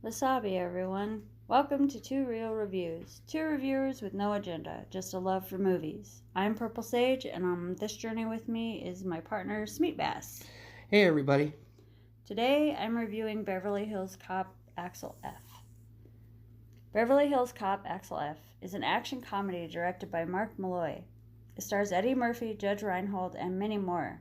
Wasabi, everyone. Welcome to Two Real Reviews. Two reviewers with no agenda, just a love for movies. I'm Purple Sage, and on this journey with me is my partner, Smeet Bass. Hey everybody. Today, I'm reviewing Beverly Hills Cop Axel F. Beverly Hills Cop Axel F is an action comedy directed by Mark Molloy. It stars Eddie Murphy, Judge Reinhold, and many more.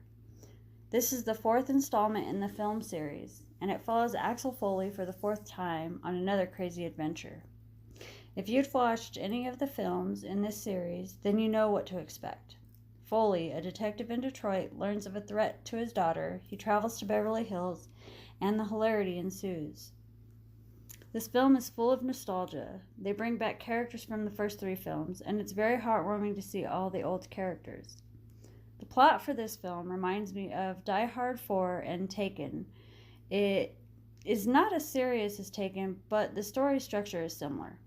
This is the fourth installment in the film series, and it follows Axel Foley for the fourth time on another crazy adventure. If you'd watched any of the films in this series, then you know what to expect. Foley, a detective in Detroit, learns of a threat to his daughter. He travels to Beverly Hills, and the hilarity ensues. This film is full of nostalgia. They bring back characters from the first three films, and it's very heartwarming to see all the old characters. The plot for this film reminds me of Die Hard 4 and Taken. It is not as serious as Taken, but the story structure is similar.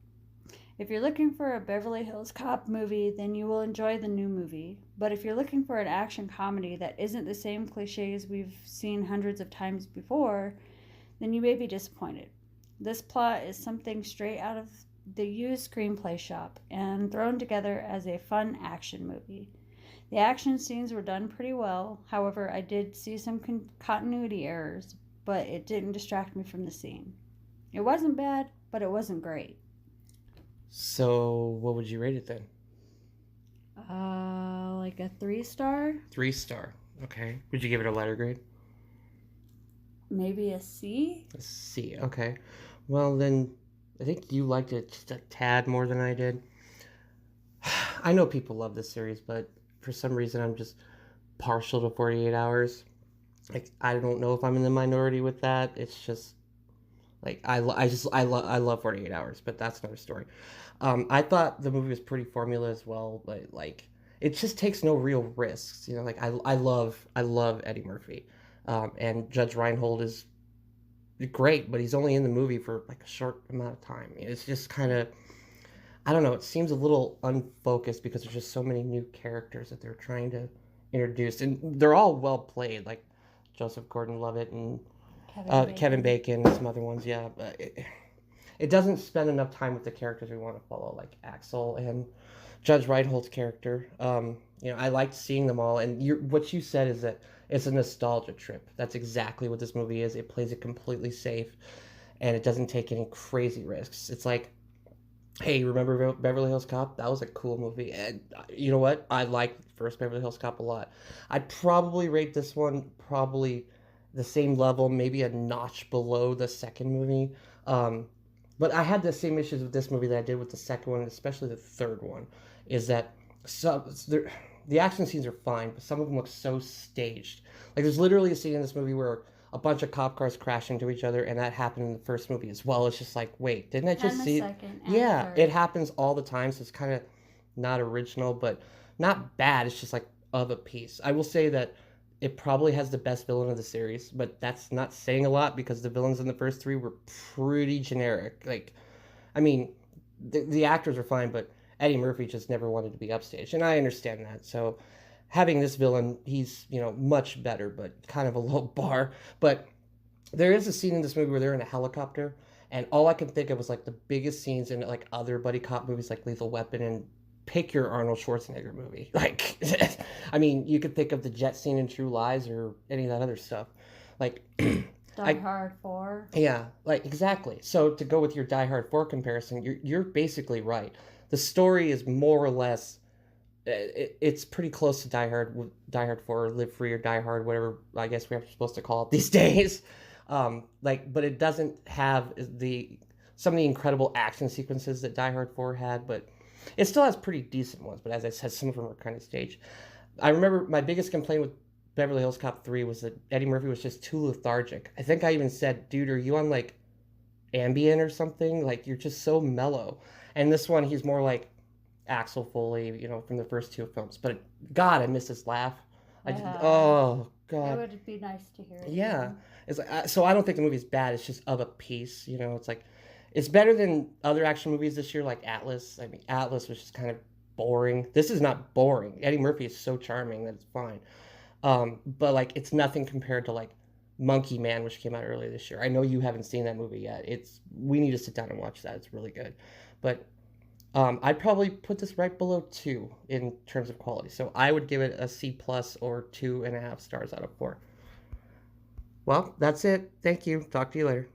If you're looking for a Beverly Hills Cop movie, then you will enjoy the new movie. But if you're looking for an action comedy that isn't the same cliches we've seen hundreds of times before, then you may be disappointed. This plot is something straight out of the used screenplay shop and thrown together as a fun action movie. The action scenes were done pretty well. However, I did see some continuity errors, but it didn't distract me from the scene. It wasn't bad, but it wasn't great. So, what would you rate it then? Like a 3 star? 3 star. Okay. Would you give it a letter grade? Maybe a C? A C. Okay. Well, then, I think you liked it just a tad more than I did. I know people love this series, but for some reason I'm just partial to 48 Hours. Like, I don't know if I'm in the minority with that. It's just like I love 48 Hours, but that's another story. I thought the movie was pretty formula as well, but like it just takes no real risks. Like I love Eddie Murphy, and Judge Reinhold is great, but he's only in the movie for like a short amount of time. It's just kind of, I don't know. It seems a little unfocused because there's just so many new characters that they're trying to introduce, and they're all well played, like Joseph Gordon-Levitt and Kevin Bacon and some other ones. Yeah, but it doesn't spend enough time with the characters we want to follow, like Axel and Judge Reinhold's character. I liked seeing them all, and what you said is that it's a nostalgia trip. That's exactly what this movie is. It plays it completely safe, and it doesn't take any crazy risks. It's like, hey, remember Beverly Hills Cop? That was a cool movie. And you know what? I like the first Beverly Hills Cop a lot. I'd probably rate this one probably the same level, maybe a notch below the second movie. But I had the same issues with this movie that I did with the second one, especially the third one, is that the action scenes are fine, but some of them look so staged. Like there's literally a scene in this movie where a bunch of cop cars crash into each other, and that happened in the first movie as well. It's just like, wait, didn't I just see it? Second and Yeah, third. it happens all the time, so it's kind of not original, but not bad. It's just like of a piece. I will say that it probably has the best villain of the series, but that's not saying a lot because the villains in the first three were pretty generic. Like, I mean, the actors are fine, but Eddie Murphy just never wanted to be upstaged, and I understand that. So having this villain, he's much better, but kind of a low bar. But there is a scene in this movie where they're in a helicopter, and all I can think of was like the biggest scenes in like other buddy cop movies like Lethal Weapon and pick your Arnold Schwarzenegger movie. Like, I mean, you could think of the jet scene in True Lies or any of that other stuff. Like, Die Hard 4. yeah, like exactly. So to go with your Die Hard 4 comparison, you're basically right. The story is more or less it's pretty close to Die Hard 4, Live Free or Die Hard, whatever I guess we're supposed to call it these days. But it doesn't have some of the incredible action sequences that Die Hard 4 had, but it still has pretty decent ones. But as I said, some of them are kind of staged. I remember my biggest complaint with Beverly Hills Cop 3 was that Eddie Murphy was just too lethargic. I think I even said, dude, are you on like Ambien or something? Like, you're just so mellow. And this one, he's more like Axel Foley, from the first two films. But God, I miss his laugh. Oh It God, would be nice to hear it. yeah. Again. It's like, so I don't think the movie's bad. It's just of a piece. It's like it's better than other action movies this year, like Atlas. I mean, Atlas was just kind of boring. This is not boring. Eddie Murphy is so charming that it's fine. But like it's nothing compared to like Monkey Man, which came out earlier this year. I know you haven't seen that movie yet. We need to sit down and watch that. It's really good. But I'd probably put this right below 2 in terms of quality. So I would give it a C plus or 2.5 stars out of 4. Well, that's it. Thank you. Talk to you later.